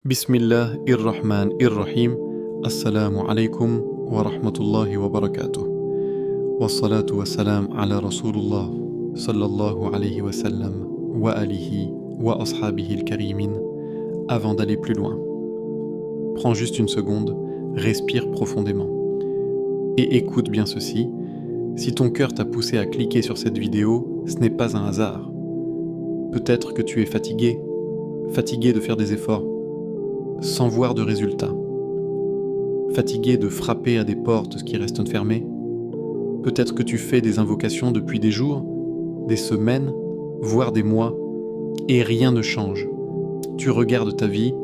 Bismillah ir-Rahman ir-Rahim. Assalamu alaikum wa rahmatullahi wa barakatuh. Wa salatu wa salam ala Rasulullah sallallahu alayhi wa sallam wa alihi wa ashabihi al-karimin. Avant d'aller plus loin, prends juste une seconde, respire profondément et écoute bien ceci. Si ton cœur t'a poussé à cliquer sur cette vidéo, ce n'est pas un hasard. Peut-être que tu es fatigué de faire des efforts, sans voir de résultats. Fatigué de frapper à des portes qui restent fermées. Peut-être que tu fais des invocations depuis des jours, des semaines, voire des mois, et rien ne change. Tu regardes ta vie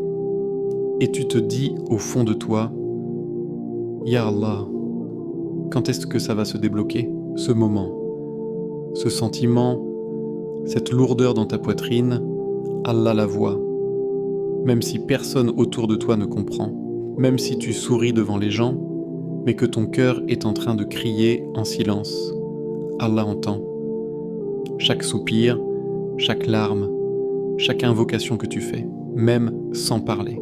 et tu te dis au fond de toi, Ya Allah, quand est-ce que ça va se débloquer, ce moment, ce sentiment, cette lourdeur dans ta poitrine, Allah la voit. Même si personne autour de toi ne comprend, même si tu souris devant les gens, mais que ton cœur est en train de crier en silence, Allah entend. Chaque soupir, chaque larme, chaque invocation que tu fais, même sans parler.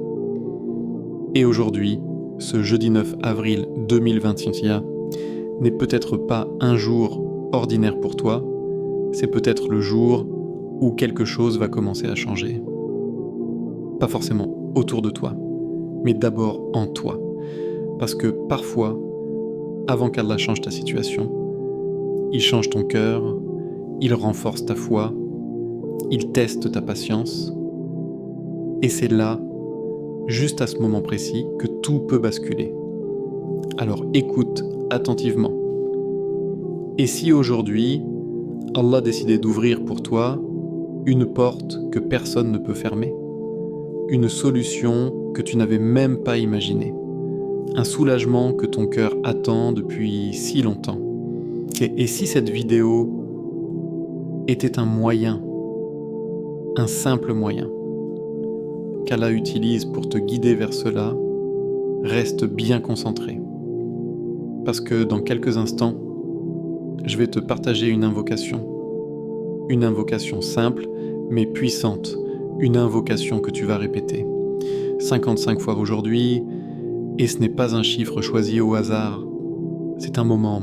Et aujourd'hui, ce jeudi 9 avril 2021, n'est peut-être pas un jour ordinaire pour toi, c'est peut-être le jour où quelque chose va commencer à changer. Pas forcément autour de toi, mais d'abord en toi. Parce que parfois, avant qu'Allah change ta situation, il change ton cœur, il renforce ta foi, il teste ta patience. Et c'est là, juste à ce moment précis, que tout peut basculer. Alors écoute attentivement. Et si aujourd'hui, Allah décidait d'ouvrir pour toi une porte que personne ne peut fermer, une solution que tu n'avais même pas imaginée, un soulagement que ton cœur attend depuis si longtemps. Et si cette vidéo était un moyen, un simple moyen, qu'Allah utilise pour te guider vers cela, reste bien concentré. Parce que dans quelques instants, je vais te partager une invocation simple mais puissante, une invocation que tu vas répéter 55 fois aujourd'hui, et ce n'est pas un chiffre choisi au hasard, c'est un moment,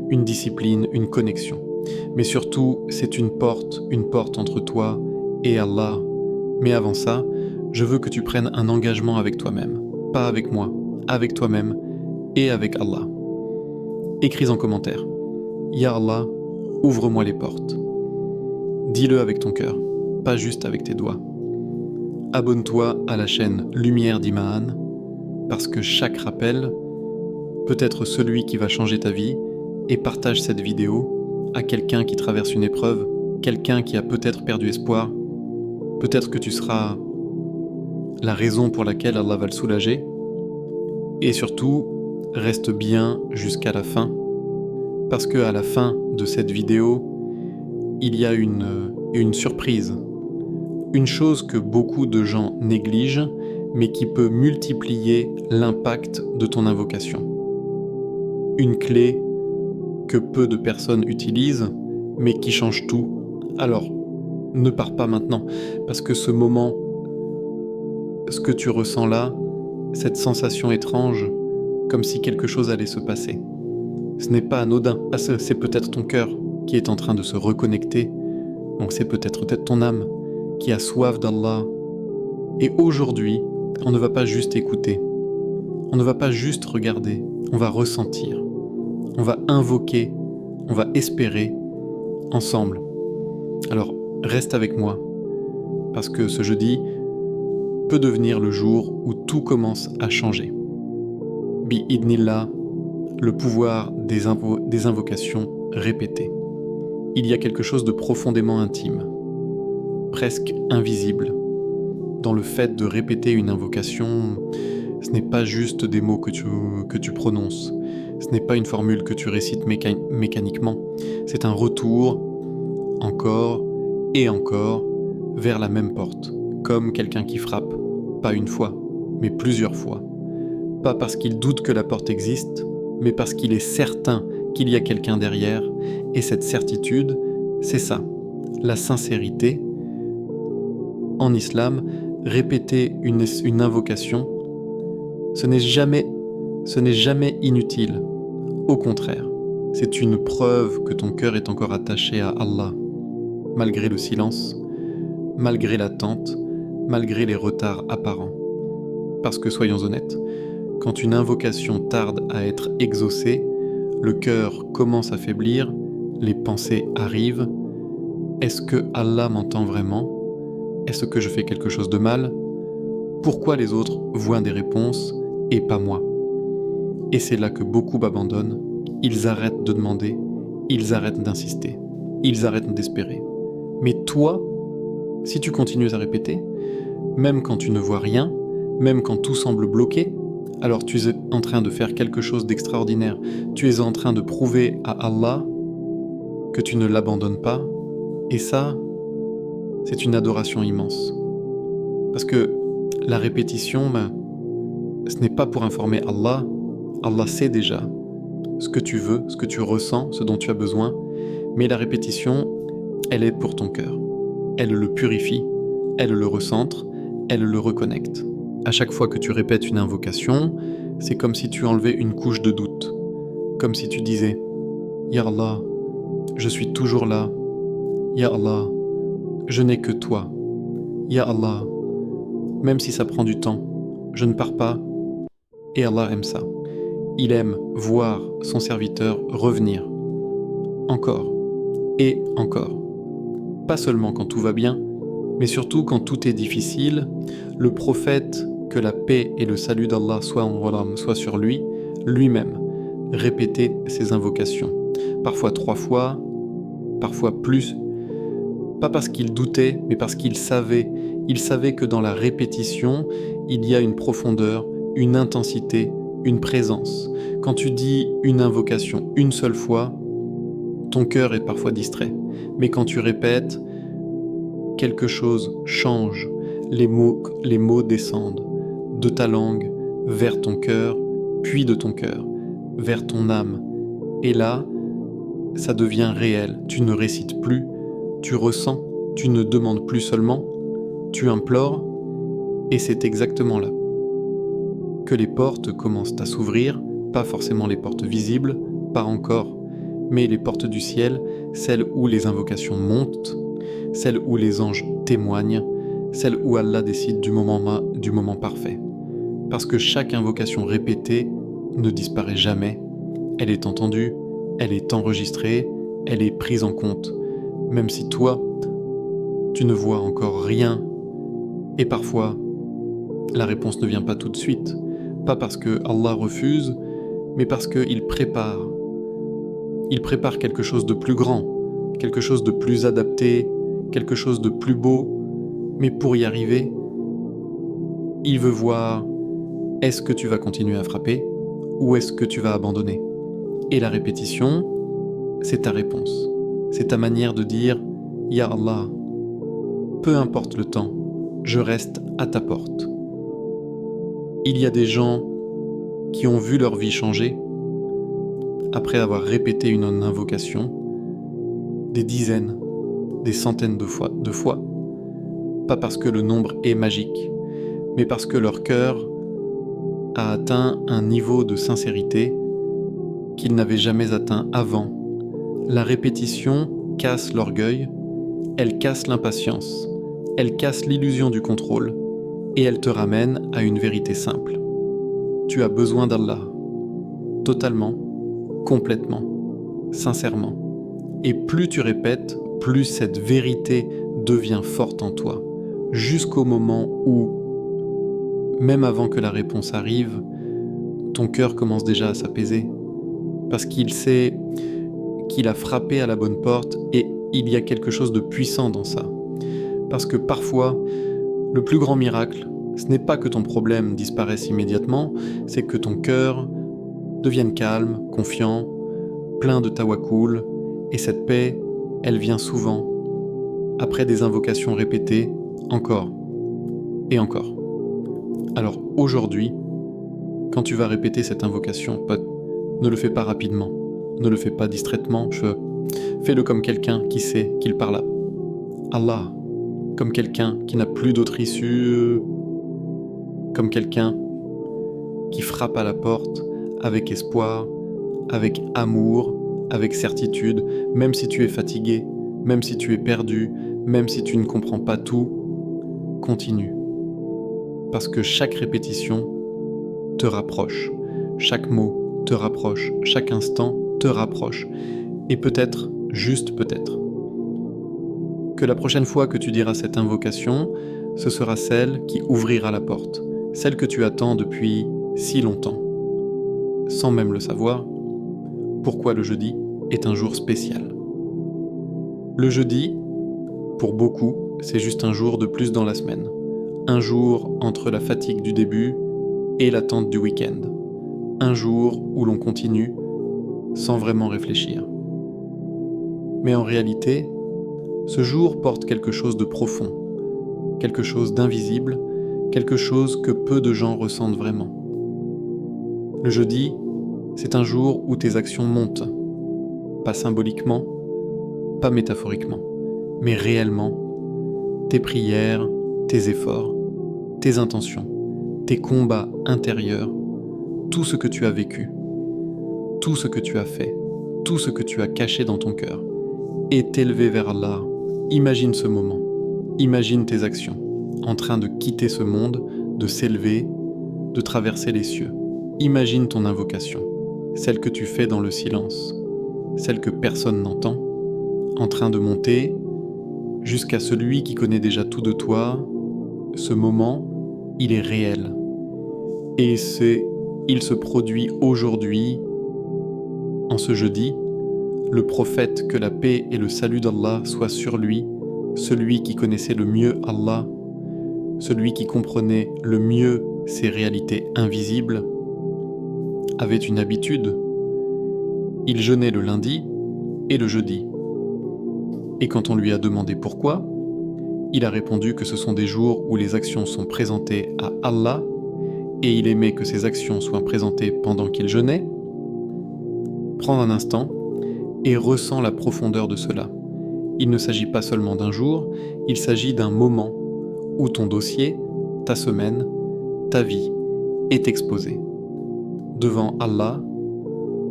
une discipline, une connexion. Mais surtout, c'est une porte entre toi et Allah. Mais avant ça, je veux que tu prennes un engagement avec toi-même, pas avec moi, avec toi-même et avec Allah. Écris en commentaire, Ya Allah, ouvre-moi les portes. Dis-le avec ton cœur, pas juste avec tes doigts. Abonne-toi à la chaîne Lumière d'Iman, parce que chaque rappel peut être celui qui va changer ta vie, et partage cette vidéo à quelqu'un qui traverse une épreuve, quelqu'un qui a peut-être perdu espoir. Peut-être que tu seras la raison pour laquelle Allah va le soulager. Et surtout, reste bien jusqu'à la fin, parce qu'à la fin de cette vidéo, il y a une surprise. Une chose que beaucoup de gens négligent, mais qui peut multiplier l'impact de ton invocation. Une clé que peu de personnes utilisent, mais qui change tout. Alors, ne pars pas maintenant, parce que ce moment, ce que tu ressens là, cette sensation étrange, comme si quelque chose allait se passer, ce n'est pas anodin. C'est peut-être ton cœur qui est en train de se reconnecter, donc c'est peut-être ton âme qui a soif d'Allah. Et aujourd'hui, on ne va pas juste écouter, on ne va pas juste regarder, on va ressentir, on va invoquer, on va espérer ensemble. Alors reste avec moi, parce que ce jeudi peut devenir le jour où tout commence à changer. Bi-idnillah, le pouvoir des invocations répétées. Il y a quelque chose de profondément intime, presque invisible, dans le fait de répéter une invocation. Ce n'est pas juste des mots que tu prononces, ce n'est pas une formule que tu récites mécaniquement, c'est un retour, encore et encore, vers la même porte, comme quelqu'un qui frappe, pas une fois, mais plusieurs fois. Pas parce qu'il doute que la porte existe, mais parce qu'il est certain qu'il y a quelqu'un derrière, et cette certitude, c'est ça, la sincérité. En islam, répéter une invocation, ce n'est jamais inutile. Au contraire, c'est une preuve que ton cœur est encore attaché à Allah, malgré le silence, malgré l'attente, malgré les retards apparents. Parce que soyons honnêtes, quand une invocation tarde à être exaucée, le cœur commence à faiblir, les pensées arrivent. Est-ce que Allah m'entend vraiment ? Est-ce que je fais quelque chose de mal ? Pourquoi les autres voient des réponses et pas moi ? Et c'est là que beaucoup abandonnent. Ils arrêtent de demander, ils arrêtent d'insister, ils arrêtent d'espérer. Mais toi, si tu continues à répéter, même quand tu ne vois rien, même quand tout semble bloqué, alors tu es en train de faire quelque chose d'extraordinaire. Tu es en train de prouver à Allah que tu ne l'abandonnes pas. Et ça, c'est une adoration immense. Parce que la répétition, ce n'est pas pour informer Allah. Allah sait déjà ce que tu veux, ce que tu ressens, ce dont tu as besoin. Mais la répétition, elle est pour ton cœur. Elle le purifie, elle le recentre, elle le reconnecte. À chaque fois que tu répètes une invocation, c'est comme si tu enlevais une couche de doute. Comme si tu disais « Ya Allah, je suis toujours là. Ya Allah, je n'ai que toi. Ya Allah, même si ça prend du temps, je ne pars pas. » Et Allah aime ça. Il aime voir son serviteur revenir. Encore et encore. Pas seulement quand tout va bien, mais surtout quand tout est difficile. Le prophète, que la paix et le salut d'Allah soient sur lui, lui-même, répétait ses invocations. Parfois 3 fois, parfois plus. Pas parce qu'il doutait, mais parce qu'il savait. Il savait que dans la répétition, il y a une profondeur, une intensité, une présence. Quand tu dis une invocation une seule fois, ton cœur est parfois distrait. Mais quand tu répètes, quelque chose change. Les mots descendent de ta langue vers ton cœur, puis de ton cœur vers ton âme. Et là, ça devient réel. Tu ne récites plus, tu ressens, tu ne demandes plus seulement, tu implores, et c'est exactement là que les portes commencent à s'ouvrir, pas forcément les portes visibles, pas encore, mais les portes du ciel, celles où les invocations montent, celles où les anges témoignent, celles où Allah décide du moment parfait. Parce que chaque invocation répétée ne disparaît jamais, elle est entendue, elle est enregistrée, elle est prise en compte, même si toi, tu ne vois encore rien, et parfois, la réponse ne vient pas tout de suite, pas parce que Allah refuse, mais parce qu'il prépare. Il prépare quelque chose de plus grand, quelque chose de plus adapté, quelque chose de plus beau, mais pour y arriver, il veut voir, est-ce que tu vas continuer à frapper, ou est-ce que tu vas abandonner ? Et la répétition, c'est ta réponse. C'est ta manière de dire « Ya Allah, peu importe le temps, je reste à ta porte. » Il y a des gens qui ont vu leur vie changer après avoir répété une invocation des dizaines, des centaines de fois. Pas parce que le nombre est magique, mais parce que leur cœur a atteint un niveau de sincérité qu'il n'avait jamais atteint avant. La répétition casse l'orgueil, elle casse l'impatience, elle casse l'illusion du contrôle, et elle te ramène à une vérité simple. Tu as besoin d'Allah, totalement, complètement, sincèrement. Et plus tu répètes, plus cette vérité devient forte en toi, jusqu'au moment où, même avant que la réponse arrive, ton cœur commence déjà à s'apaiser, parce qu'il sait qu'il a frappé à la bonne porte et il y a quelque chose de puissant dans ça. Parce que parfois, le plus grand miracle, ce n'est pas que ton problème disparaisse immédiatement, c'est que ton cœur devienne calme, confiant, plein de tawakkul, et cette paix, elle vient souvent, après des invocations répétées, encore et encore. Alors aujourd'hui, quand tu vas répéter cette invocation, pote, ne le fais pas rapidement, ne le fais pas distraitement, fais-le comme quelqu'un qui sait qu'il parle à Allah, comme quelqu'un qui n'a plus d'autre issue, comme quelqu'un qui frappe à la porte avec espoir, avec amour, avec certitude, même si tu es fatigué, même si tu es perdu, même si tu ne comprends pas tout, continue. Parce que chaque répétition te rapproche, chaque mot te rapproche, chaque instant te rapproche. Et peut-être, juste peut-être, que la prochaine fois que tu diras cette invocation, ce sera celle qui ouvrira la porte, celle que tu attends depuis si longtemps. Sans même le savoir, pourquoi le jeudi est un jour spécial. Le jeudi, pour beaucoup, c'est juste un jour de plus dans la semaine. Un jour entre la fatigue du début et l'attente du week-end. Un jour où l'on continue sans vraiment réfléchir. Mais en réalité, ce jour porte quelque chose de profond, quelque chose d'invisible, quelque chose que peu de gens ressentent vraiment. Le jeudi, c'est un jour où tes actions montent, pas symboliquement, pas métaphoriquement, mais réellement, tes prières, tes efforts, tes intentions, tes combats intérieurs, tout ce que tu as vécu, tout ce que tu as fait, tout ce que tu as caché dans ton cœur, est élevé vers Allah. Imagine ce moment, imagine tes actions, en train de quitter ce monde, de s'élever, de traverser les cieux. Imagine ton invocation, celle que tu fais dans le silence, celle que personne n'entend, en train de monter jusqu'à celui qui connaît déjà tout de toi. Ce moment, il est réel. Et il se produit aujourd'hui, en ce jeudi, le prophète, que la paix et le salut d'Allah soient sur lui, celui qui connaissait le mieux Allah, celui qui comprenait le mieux ses réalités invisibles, avait une habitude. Il jeûnait le lundi et le jeudi. Et quand on lui a demandé pourquoi, il a répondu que ce sont des jours où les actions sont présentées à Allah et il aimait que ces actions soient présentées pendant qu'il jeûnait. Prends un instant et ressens la profondeur de cela. Il ne s'agit pas seulement d'un jour, il s'agit d'un moment où ton dossier, ta semaine, ta vie est exposé. Devant Allah,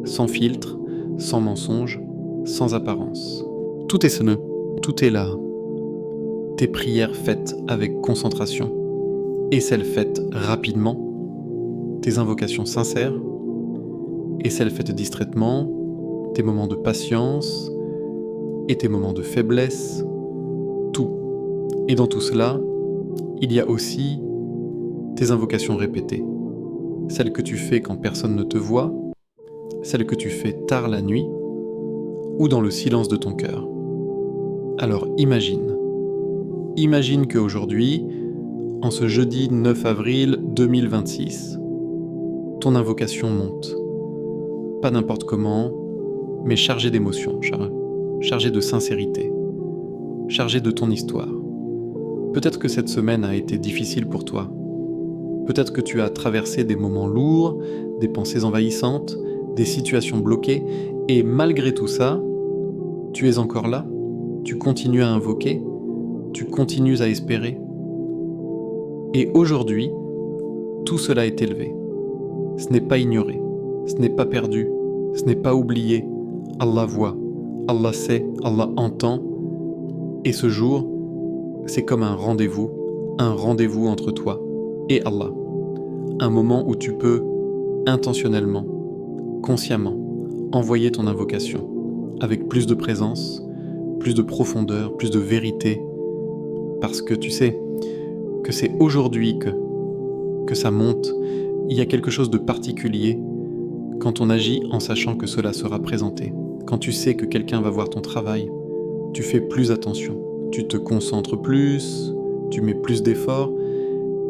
sans filtre, sans mensonge, sans apparence. Tout est ce, tout est là. Tes prières faites avec concentration et celles faites rapidement, tes invocations sincères et celles faites distraitement, tes moments de patience et tes moments de faiblesse, tout. Et dans tout cela, il y a aussi tes invocations répétées, celles que tu fais quand personne ne te voit, celles que tu fais tard la nuit ou dans le silence de ton cœur. Alors imagine qu'aujourd'hui, en ce jeudi 9 avril 2026, ton invocation monte. Pas n'importe comment, mais chargée d'émotions, chargée de sincérité, chargée de ton histoire. Peut-être que cette semaine a été difficile pour toi. Peut-être que tu as traversé des moments lourds, des pensées envahissantes, des situations bloquées, et malgré tout ça, tu es encore là, tu continues à invoquer, tu continues à espérer. Et aujourd'hui, tout cela est élevé. Ce n'est pas ignoré, ce n'est pas perdu, ce n'est pas oublié. Allah voit, Allah sait, Allah entend. Et ce jour, c'est comme un rendez-vous entre toi et Allah. Un moment où tu peux intentionnellement, consciemment, envoyer ton invocation avec plus de présence, plus de profondeur, plus de vérité, parce que tu sais que c'est aujourd'hui que ça monte. Il y a quelque chose de particulier quand on agit en sachant que cela sera présenté. Quand tu sais que quelqu'un va voir ton travail, tu fais plus attention, tu te concentres plus, tu mets plus d'efforts,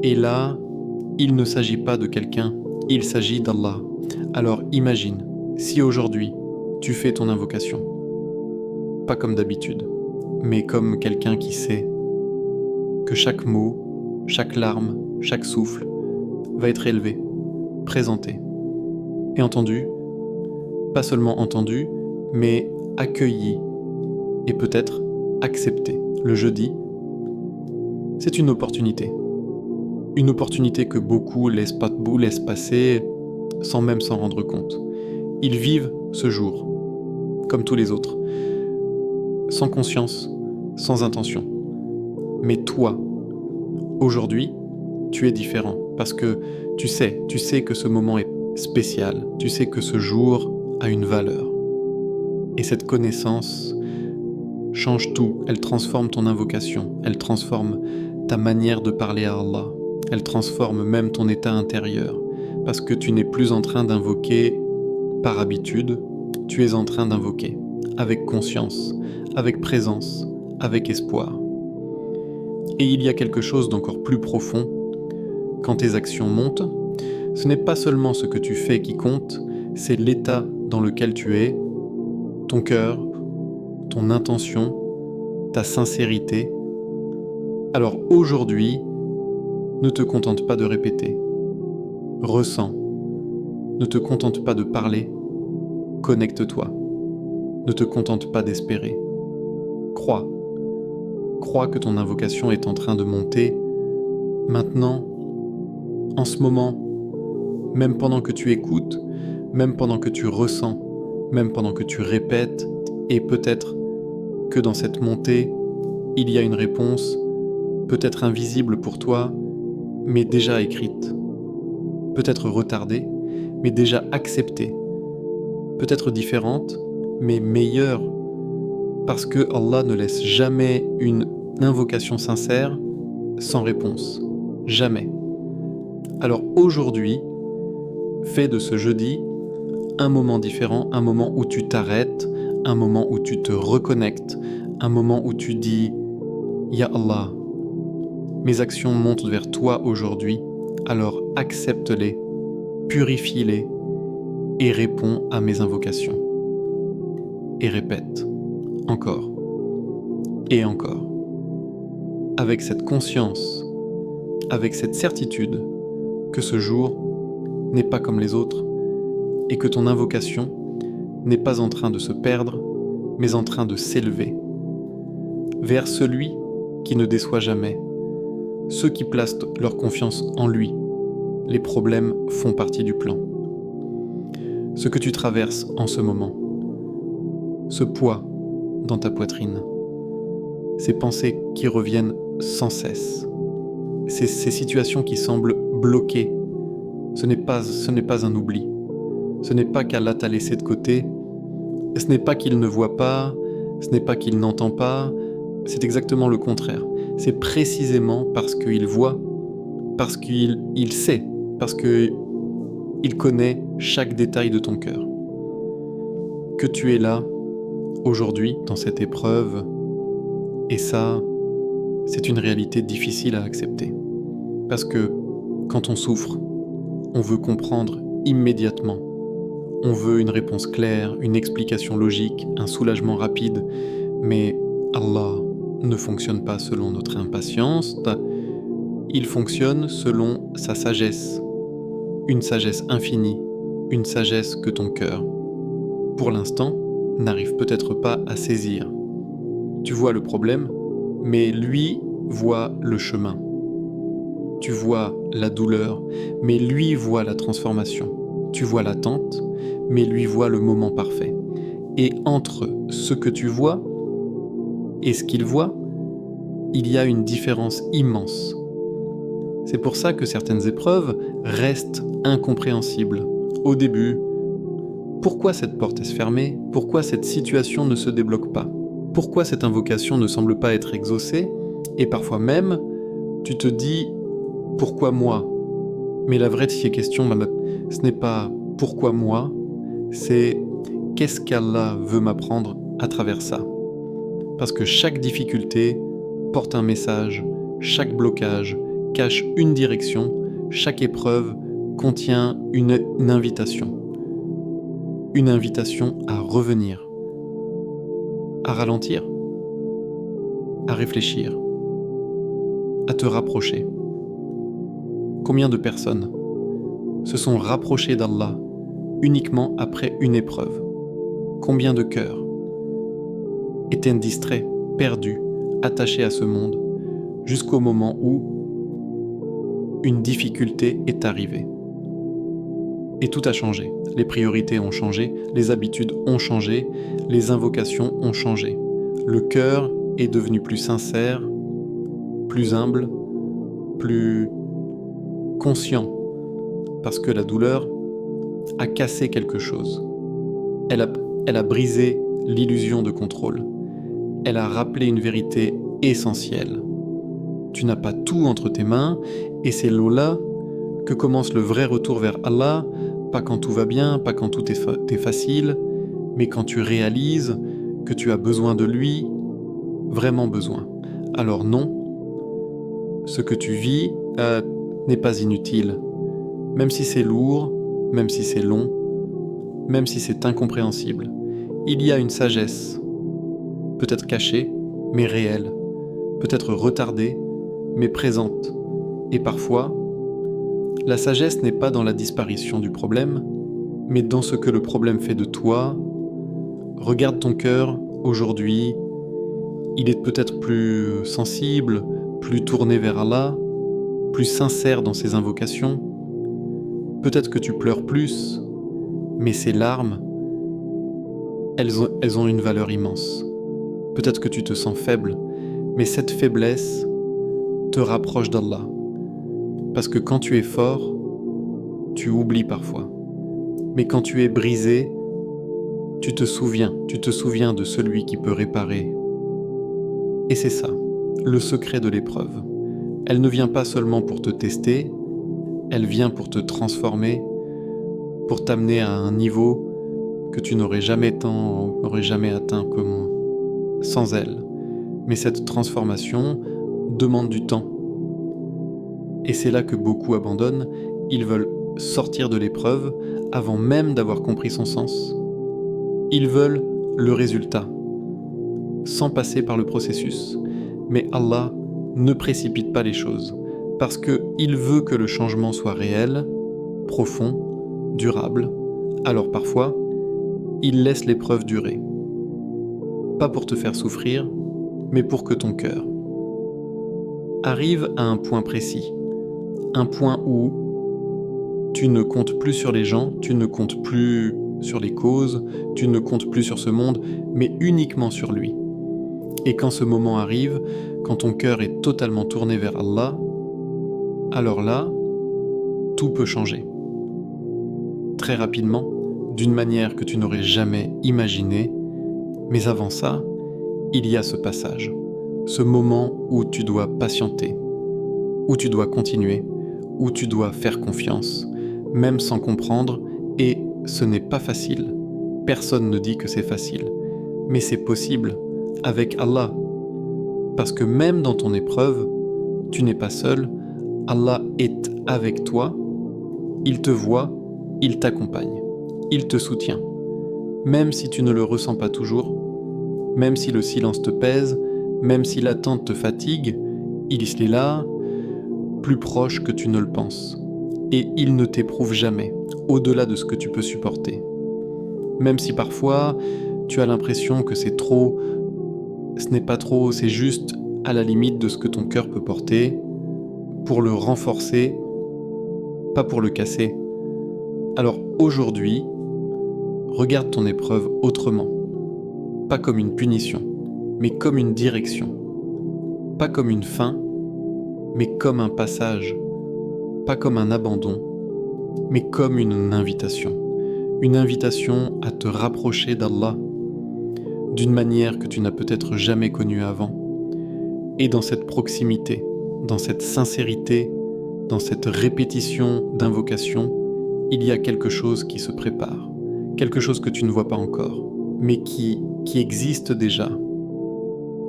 et là, il ne s'agit pas de quelqu'un, il s'agit d'Allah. Alors imagine, si aujourd'hui, tu fais ton invocation, pas comme d'habitude, mais comme quelqu'un qui sait que chaque mot, chaque larme, chaque souffle va être élevé, présenté et entendu, pas seulement entendu, mais accueilli et peut-être accepté. Le jeudi, C'est une opportunité. Une opportunité que beaucoup laissent passer sans même s'en rendre compte. Ils vivent ce jour, comme tous les autres, sans conscience, sans intention. Mais toi, aujourd'hui, tu es différent parce que tu sais que ce moment est spécial, tu sais que ce jour a une valeur. Et cette connaissance change tout, elle transforme ton invocation, elle transforme ta manière de parler à Allah, elle transforme même ton état intérieur, parce que tu n'es plus en train d'invoquer par habitude, tu es en train d'invoquer avec conscience, avec présence, avec espoir. Et il y a quelque chose d'encore plus profond. Quand tes actions montent, ce n'est pas seulement ce que tu fais qui compte, c'est l'état dans lequel tu es, ton cœur, ton intention, ta sincérité. Alors aujourd'hui, ne te contente pas de répéter. Ressens. Ne te contente pas de parler. Connecte-toi. Ne te contente pas d'espérer. Crois. Crois que ton invocation est en train de monter. Maintenant, en ce moment, même pendant que tu écoutes, même pendant que tu ressens, même pendant que tu répètes, et peut-être que dans cette montée, il y a une réponse, peut-être invisible pour toi, mais déjà écrite. Peut-être retardée, mais déjà acceptée. Peut-être différente, mais meilleure, parce que Allah ne laisse jamais une invocation sincère sans réponse. Jamais. Alors aujourd'hui, fais de ce jeudi un moment différent, un moment où tu t'arrêtes, un moment où tu te reconnectes, un moment où tu dis « Ya Allah, mes actions montent vers toi aujourd'hui, alors accepte-les, purifie-les et réponds à mes invocations. » Et répète, encore et encore, avec cette conscience, avec cette certitude que ce jour n'est pas comme les autres et que ton invocation n'est pas en train de se perdre, mais en train de s'élever vers celui qui ne déçoit jamais, ceux qui placent leur confiance en lui. Les problèmes font partie du plan. Ce que tu traverses en ce moment, ce poids dans ta poitrine, ces pensées qui reviennent sans cesse, ces situations qui semblent bloquées, ce n'est pas un oubli. Ce n'est pas qu'Allah t'a laissé de côté, ce n'est pas qu'il ne voit pas, ce n'est pas qu'il n'entend pas, c'est exactement le contraire. C'est précisément parce qu'il voit, parce qu'il sait, parce qu'il connaît chaque détail de ton cœur. Que tu es là, aujourd'hui, dans cette épreuve, et ça, c'est une réalité difficile à accepter. Parce que quand on souffre, on veut comprendre immédiatement. On veut une réponse claire, une explication logique, un soulagement rapide, mais Allah ne fonctionne pas selon notre impatience, il fonctionne selon sa sagesse, une sagesse infinie, une sagesse que ton cœur, pour l'instant, n'arrive peut-être pas à saisir. Tu vois le problème, mais lui voit le chemin. Tu vois la douleur, mais lui voit la transformation. Tu vois l'attente, mais lui voit le moment parfait. Et entre ce que tu vois et ce qu'il voit, il y a une différence immense. C'est pour ça que certaines épreuves restent incompréhensibles. Au début, pourquoi cette porte est fermée? Pourquoi cette situation ne se débloque pas? Pourquoi cette invocation ne semble pas être exaucée? Et parfois même, tu te dis « Pourquoi moi ?» Mais la vraie question, ce n'est pas « Pourquoi moi ?» c'est « Qu'est-ce qu'Allah veut m'apprendre à travers ça ?» Parce que chaque difficulté porte un message, chaque blocage cache une direction, chaque épreuve contient une invitation. Une invitation à revenir, à ralentir, à réfléchir, à te rapprocher. Combien de personnes se sont rapprochées d'Allah uniquement après une épreuve? Combien de cœurs étaient distraits, perdus, attachés à ce monde, jusqu'au moment où une difficulté est arrivée. Et tout a changé. Les priorités ont changé, les habitudes ont changé, les invocations ont changé. Le cœur est devenu plus sincère, plus humble, plus conscient, parce que la douleur a cassé quelque chose. Elle a brisé l'illusion de contrôle. Elle a rappelé une vérité essentielle. Tu n'as pas tout entre tes mains, et c'est là que commence le vrai retour vers Allah, pas quand tout va bien, pas quand tout est facile, mais quand tu réalises que tu as besoin de lui, vraiment besoin. Alors non, ce que tu vis n'est pas inutile, même si c'est lourd, même si c'est long, même si c'est incompréhensible. Il y a une sagesse, peut-être cachée, mais réelle, peut-être retardée, mais présente. Et parfois, la sagesse n'est pas dans la disparition du problème, mais dans ce que le problème fait de toi. Regarde ton cœur aujourd'hui, il est peut-être plus sensible, plus tourné vers Allah, plus sincère dans ses invocations. Peut-être que tu pleures plus, mais ces larmes, elles ont une valeur immense. Peut-être que tu te sens faible, mais cette faiblesse te rapproche d'Allah. Parce que quand tu es fort, tu oublies parfois. Mais quand tu es brisé, tu te souviens de celui qui peut réparer. Et c'est ça, le secret de l'épreuve. Elle ne vient pas seulement pour te tester, elle vient pour te transformer, pour t'amener à un niveau que tu n'aurais jamais atteint sans elle. Mais cette transformation demande du temps. Et c'est là que beaucoup abandonnent, ils veulent sortir de l'épreuve avant même d'avoir compris son sens. Ils veulent le résultat, sans passer par le processus. Mais Allah ne précipite pas les choses, parce qu'il veut que le changement soit réel, profond, durable. Alors parfois, il laisse l'épreuve durer. Pas pour te faire souffrir, mais pour que ton cœur arrive à un point précis. Un point où tu ne comptes plus sur les gens, tu ne comptes plus sur les causes, tu ne comptes plus sur ce monde, mais uniquement sur lui. Et quand ce moment arrive, quand ton cœur est totalement tourné vers Allah, alors là, tout peut changer. Très rapidement, d'une manière que tu n'aurais jamais imaginée, mais avant ça, il y a ce passage, ce moment où tu dois patienter, où tu dois continuer, où tu dois faire confiance, même sans comprendre, et ce n'est pas facile. Personne ne dit que c'est facile, mais c'est possible avec Allah. Parce que même dans ton épreuve, tu n'es pas seul, Allah est avec toi, il te voit, il t'accompagne, il te soutient. Même si tu ne le ressens pas toujours, même si le silence te pèse, même si l'attente te fatigue, il est là, plus proche que tu ne le penses. Et il ne t'éprouve jamais, au-delà de ce que tu peux supporter. Même si parfois, tu as l'impression que c'est trop, ce n'est pas trop, c'est juste à la limite de ce que ton cœur peut porter, pour le renforcer, pas pour le casser. Alors aujourd'hui, regarde ton épreuve autrement. Pas comme une punition, mais comme une direction. Pas comme une fin, mais comme un passage. Pas comme un abandon, mais comme une invitation. Une invitation à te rapprocher d'Allah d'une manière que tu n'as peut-être jamais connue avant. Et dans cette proximité, dans cette sincérité, dans cette répétition d'invocation, il y a quelque chose qui se prépare, quelque chose que tu ne vois pas encore, mais qui existe déjà.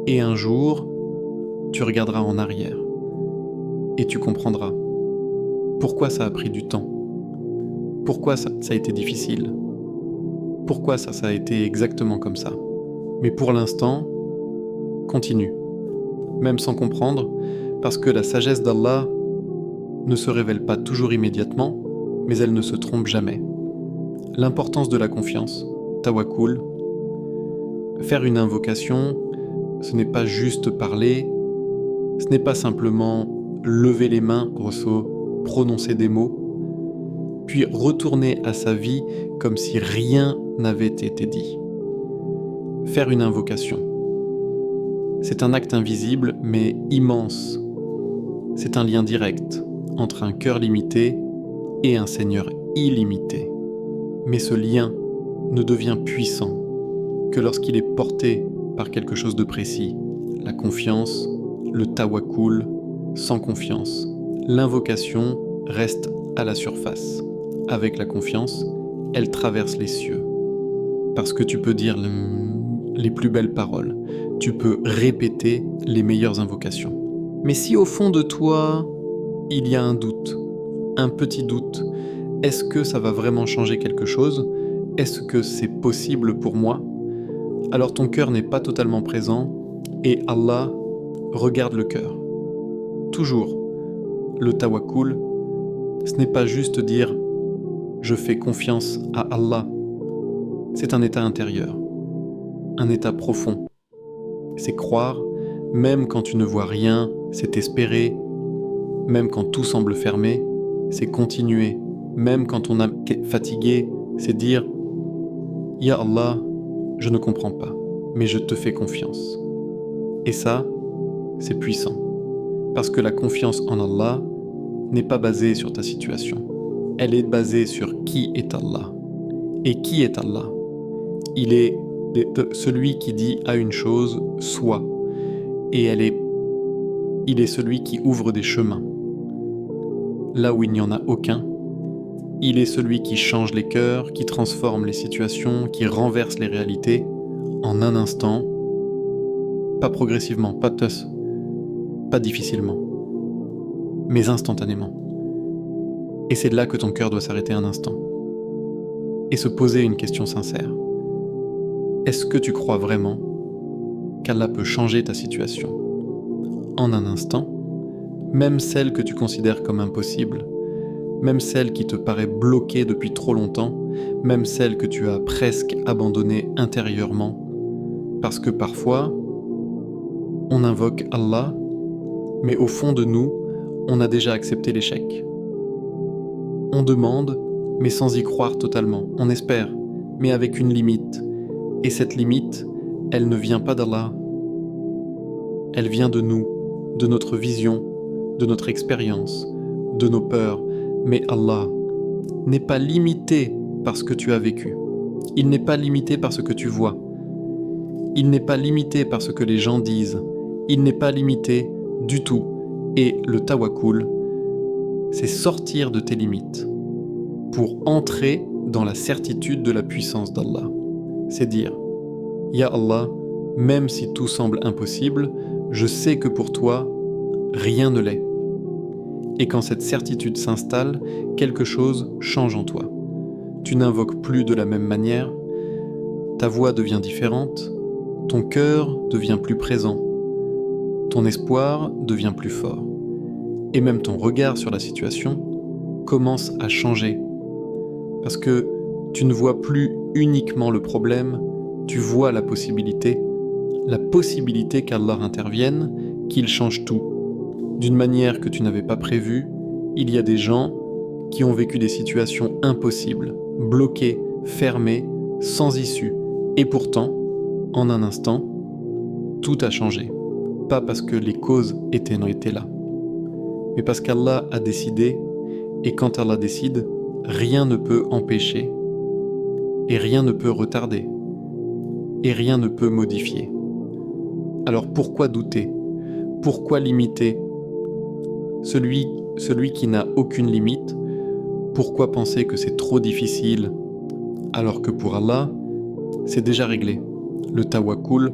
Et un jour, tu regarderas en arrière et tu comprendras pourquoi ça a pris du temps, pourquoi ça a été difficile, pourquoi ça a été exactement comme ça. Mais pour l'instant, continue, même sans comprendre, parce que la sagesse d'Allah ne se révèle pas toujours immédiatement, mais elle ne se trompe jamais. L'importance de la confiance, tawakkul, faire une invocation, ce n'est pas juste parler, Ce n'est pas simplement lever les mains, grosso, prononcer des mots, puis retourner à sa vie comme si rien n'avait été dit. Faire une invocation. C'est un acte invisible mais immense. C'est un lien direct entre un cœur limité et un Seigneur illimité. Mais ce lien ne devient puissant que lorsqu'il est porté par quelque chose de précis. La confiance, le tawakkul, sans confiance. L'invocation reste à la surface. Avec la confiance, elle traverse les cieux. Parce que tu peux dire les plus belles paroles, tu peux répéter les meilleures invocations. Mais si au fond de toi, il y a un doute, un petit doute, est-ce que ça va vraiment changer quelque chose ? Est-ce que c'est possible pour moi ? Alors ton cœur n'est pas totalement présent et Allah regarde le cœur. Toujours, le tawakkul, ce n'est pas juste dire « je fais confiance à Allah ». C'est un état intérieur, un état profond. C'est croire, même quand tu ne vois rien, c'est espérer, même quand tout semble fermé, c'est continuer, même quand on est fatigué, c'est dire « Ya Allah, je ne comprends pas, mais je te fais confiance ». Et ça, c'est puissant, parce que la confiance en Allah n'est pas basée sur ta situation. Elle est basée sur qui est Allah. Et qui est Allah ? Il est celui qui dit à une chose « soit », et il est celui qui ouvre des chemins. Là où il n'y en a aucun, il est celui qui change les cœurs, qui transforme les situations, qui renverse les réalités en un instant, pas progressivement, pas difficilement, mais instantanément. Et c'est là que ton cœur doit s'arrêter un instant et se poser une question sincère. Est-ce que tu crois vraiment qu'Allah peut changer ta situation en un instant, même celle que tu considères comme impossible, même celle qui te paraît bloquée depuis trop longtemps, même celle que tu as presque abandonnée intérieurement, parce que parfois, on invoque Allah, mais au fond de nous, on a déjà accepté l'échec. On demande, mais sans y croire totalement. On espère, mais avec une limite. Et cette limite, elle ne vient pas d'Allah. Elle vient de nous, de notre vision, de notre expérience, de nos peurs. Mais Allah n'est pas limité par ce que tu as vécu. Il n'est pas limité par ce que tu vois. Il n'est pas limité par ce que les gens disent. Il n'est pas limité du tout. Et le tawakkul, c'est sortir de tes limites pour entrer dans la certitude de la puissance d'Allah. C'est dire, Ya Allah, même si tout semble impossible, je sais que pour toi, rien ne l'est. Et quand cette certitude s'installe, quelque chose change en toi. Tu n'invoques plus de la même manière, ta voix devient différente, ton cœur devient plus présent, ton espoir devient plus fort. Et même ton regard sur la situation commence à changer. Parce que tu ne vois plus uniquement le problème, tu vois la possibilité qu'Allah intervienne, qu'il change tout. D'une manière que tu n'avais pas prévue, il y a des gens qui ont vécu des situations impossibles, bloquées, fermées, sans issue. Et pourtant, en un instant, tout a changé. Pas parce que les causes étaient là, mais parce qu'Allah a décidé, et quand Allah décide, rien ne peut empêcher, et rien ne peut retarder, et rien ne peut modifier. Alors pourquoi douter ? Pourquoi limiter ? Celui qui n'a aucune limite, pourquoi penser que c'est trop difficile alors que pour Allah, c'est déjà réglé. Le tawakkul,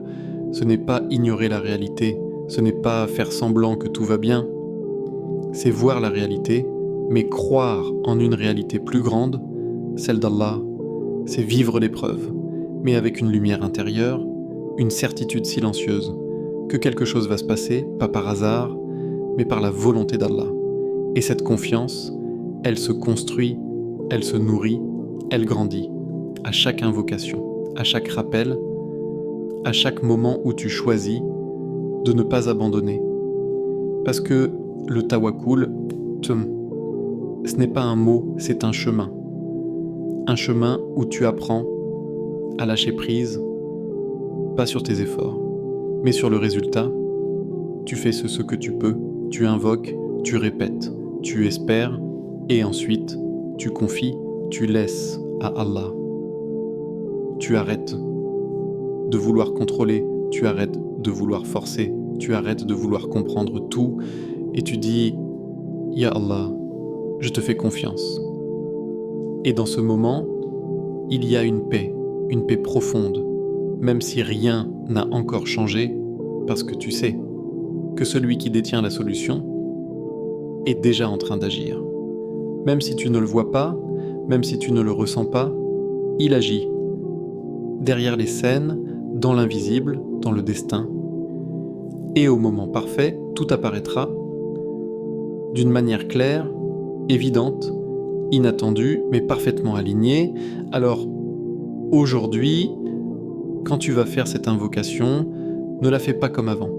ce n'est pas ignorer la réalité, ce n'est pas faire semblant que tout va bien, c'est voir la réalité, mais croire en une réalité plus grande, celle d'Allah, c'est vivre l'épreuve, mais avec une lumière intérieure, une certitude silencieuse, que quelque chose va se passer, pas par hasard, mais par la volonté d'Allah. Et cette confiance, elle se construit, elle se nourrit, elle grandit, à chaque invocation, à chaque rappel, à chaque moment où tu choisis de ne pas abandonner. Parce que le tawakkul, ce n'est pas un mot, c'est un chemin. Un chemin où tu apprends à lâcher prise, pas sur tes efforts, mais sur le résultat. Tu fais ce que tu peux, tu invoques, tu répètes, tu espères, et ensuite tu confies, tu laisses à Allah. Tu arrêtes de vouloir contrôler, tu arrêtes de vouloir forcer, tu arrêtes de vouloir comprendre tout, et tu dis « Ya Allah, je te fais confiance ». Et dans ce moment, il y a une paix profonde, même si rien n'a encore changé, parce que tu sais que celui qui détient la solution est déjà en train d'agir. Même si tu ne le vois pas, même si tu ne le ressens pas, il agit. Derrière les scènes, dans l'invisible, dans le destin. Et au moment parfait, tout apparaîtra d'une manière claire, évidente, inattendue, mais parfaitement alignée. Alors, aujourd'hui, quand tu vas faire cette invocation, ne la fais pas comme avant.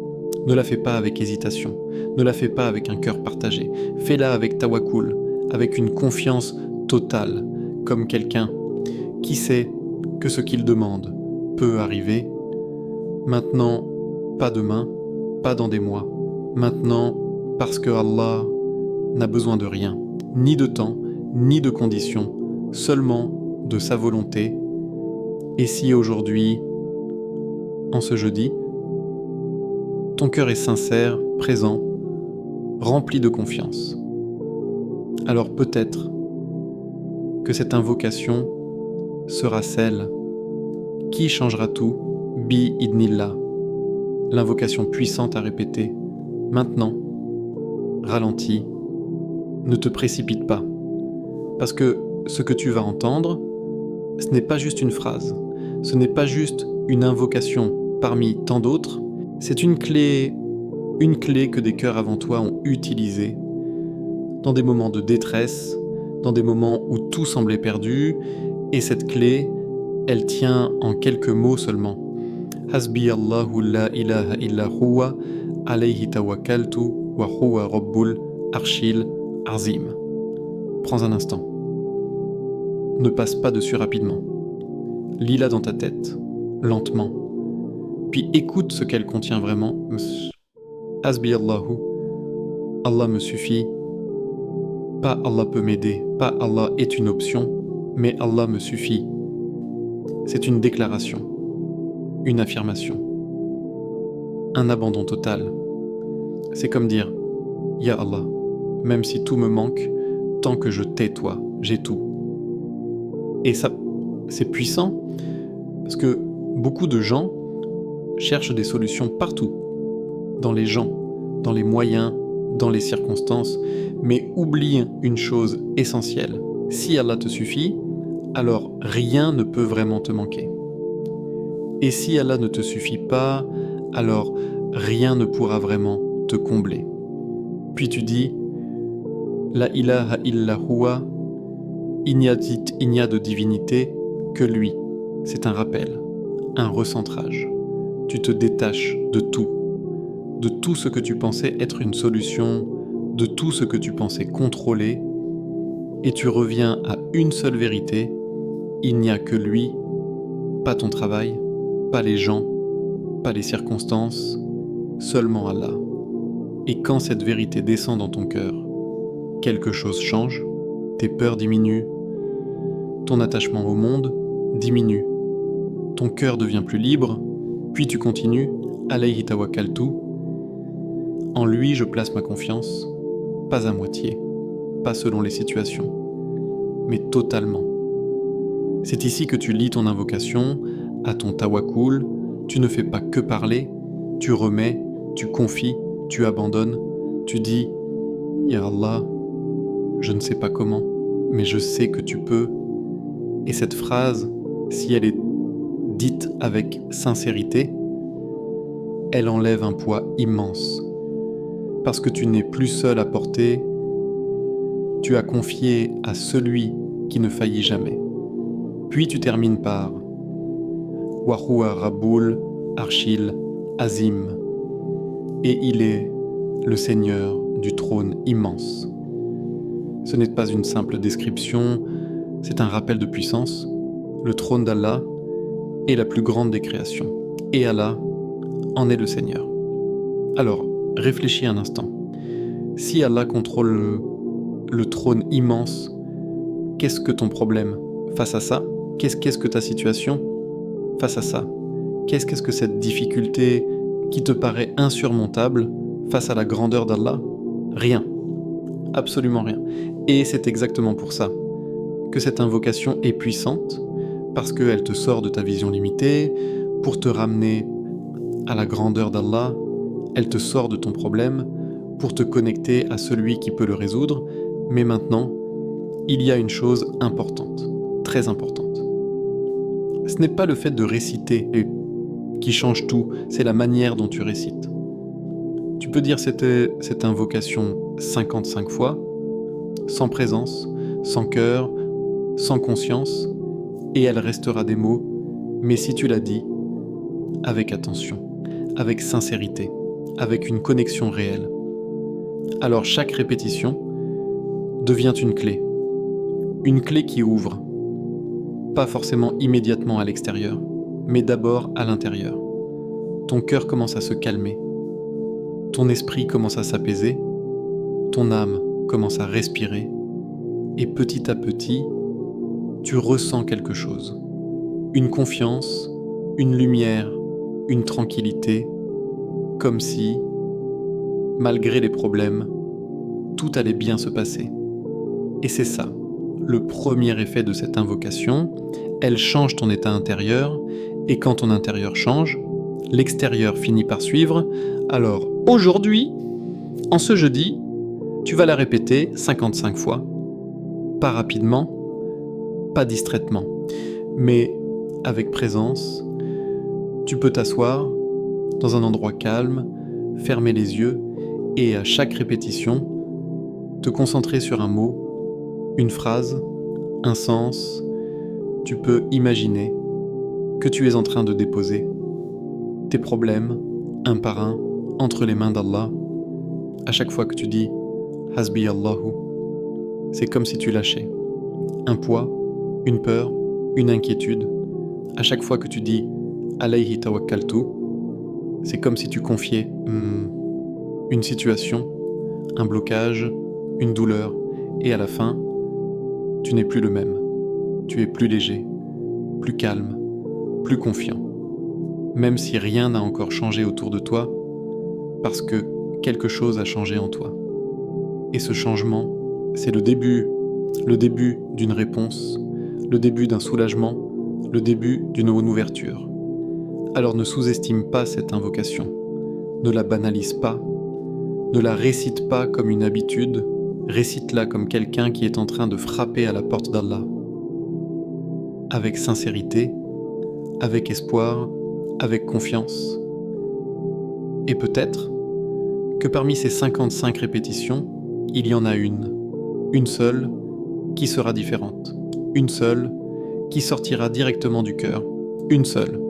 Ne la fais pas avec hésitation. Ne la fais pas avec un cœur partagé. Fais-la avec tawakkul, avec une confiance totale, comme quelqu'un qui sait que ce qu'il demande peut arriver. Maintenant, pas demain, pas dans des mois. Maintenant, parce que Allah n'a besoin de rien, ni de temps, ni de conditions, seulement de sa volonté. Et si aujourd'hui, en ce jeudi, ton cœur est sincère, présent, rempli de confiance, alors peut-être que cette invocation sera celle qui changera tout, bi idnillah, l'invocation puissante à répéter. Maintenant, ralentis, ne te précipite pas, parce que ce que tu vas entendre, ce n'est pas juste une phrase, ce n'est pas juste une invocation parmi tant d'autres, c'est une clé que des cœurs avant toi ont utilisée dans des moments de détresse, dans des moments où tout semblait perdu, et cette clé, elle tient en quelques mots seulement. Hasbi Allahu la ilaha illa huwa, alayhi tawakkaltu, wa huwa rabbul arshil azim. Prends un instant. Ne passe pas dessus rapidement. Lis-la dans ta tête, lentement. Puis écoute ce qu'elle contient vraiment. Hasbi Allahu, Allah me suffit. Pas Allah peut m'aider, pas Allah est une option, mais Allah me suffit. C'est une déclaration, une affirmation, un abandon total. C'est comme dire « Ya Allah, même si tout me manque, tant que je t'ai toi, j'ai tout ». Et ça, c'est puissant, parce que beaucoup de gens cherchent des solutions partout, dans les gens, dans les moyens, dans les circonstances, mais oublie une chose essentielle. Si Allah te suffit, alors rien ne peut vraiment te manquer. Et si Allah ne te suffit pas, alors rien ne pourra vraiment te combler. Puis tu dis « La ilaha illa huwa » il n'y a de divinité que lui. C'est un rappel, un recentrage. Tu te détaches de tout ce que tu pensais être une solution, de tout ce que tu pensais contrôler, et tu reviens à une seule vérité, il n'y a que lui, pas ton travail, pas les gens, pas les circonstances, seulement Allah. Et quand cette vérité descend dans ton cœur, quelque chose change, tes peurs diminuent, ton attachement au monde diminue, ton cœur devient plus libre, puis tu continues, alayhi tawakkaltu, en lui je place ma confiance, pas à moitié, pas selon les situations, mais totalement. C'est ici que tu lis ton invocation, à ton tawakkul, tu ne fais pas que parler, tu remets, tu confies, tu abandonnes, tu dis « Ya Allah, je ne sais pas comment, mais je sais que tu peux ». Et cette phrase, si elle est dite avec sincérité, elle enlève un poids immense. Parce que tu n'es plus seul à porter, tu as confié à celui qui ne faillit jamais. Puis tu termines par « Wa huwa rabbul arshil azim » et il est le Seigneur du trône immense. Ce n'est pas une simple description, c'est un rappel de puissance. Le trône d'Allah est la plus grande des créations, et Allah en est le Seigneur. Alors, réfléchis un instant. Si Allah contrôle le trône immense, qu'est-ce que ton problème face à ça? Qu'est-ce que ta situation face à ça? Qu'est-ce que cette difficulté qui te paraît insurmontable face à la grandeur d'Allah? Rien. Absolument rien. Et c'est exactement pour ça que cette invocation est puissante, parce qu'elle te sort de ta vision limitée, pour te ramener à la grandeur d'Allah, elle te sort de ton problème, pour te connecter à celui qui peut le résoudre. Mais maintenant, il y a une chose importante, très importante. Ce n'est pas le fait de réciter qui change tout, c'est la manière dont tu récites. Tu peux dire cette invocation 55 fois, sans présence, sans cœur, sans conscience, et elle restera des mots, mais si tu la dis, avec attention, avec sincérité, avec une connexion réelle, alors chaque répétition devient une clé qui ouvre, pas forcément immédiatement à l'extérieur, mais d'abord à l'intérieur. Ton cœur commence à se calmer, ton esprit commence à s'apaiser, ton âme commence à respirer, et petit à petit, tu ressens quelque chose. Une confiance, une lumière, une tranquillité, comme si, malgré les problèmes, tout allait bien se passer. Et c'est ça, le premier effet de cette invocation. Elle change ton état intérieur, et quand ton intérieur change, l'extérieur finit par suivre. Alors, aujourd'hui, en ce jeudi, tu vas la répéter 55 fois. Pas rapidement, pas distraitement, mais avec présence. Tu peux t'asseoir dans un endroit calme, fermer les yeux et à chaque répétition, te concentrer sur un mot, une phrase, un sens. Tu peux imaginer que tu es en train de déposer tes problèmes, un par un, entre les mains d'Allah. À chaque fois que tu dis « Hasbi Allahu », c'est comme si tu lâchais un poids, une peur, une inquiétude. À chaque fois que tu dis « Alayhi tawakkaltu », c'est comme si tu confiais une situation, un blocage, une douleur, et à la fin, tu n'es plus le même. Tu es plus léger, plus calme, plus confiant. Même si rien n'a encore changé autour de toi, parce que quelque chose a changé en toi. Et ce changement, c'est le début d'une réponse, le début d'un soulagement, le début d'une ouverture. Alors ne sous-estime pas cette invocation, ne la banalise pas, ne la récite pas comme une habitude, récite-la comme quelqu'un qui est en train de frapper à la porte d'Allah. Avec sincérité, avec espoir, avec confiance. Et peut-être que parmi ces 55 répétitions, il y en a une seule qui sera différente, une seule qui sortira directement du cœur, une seule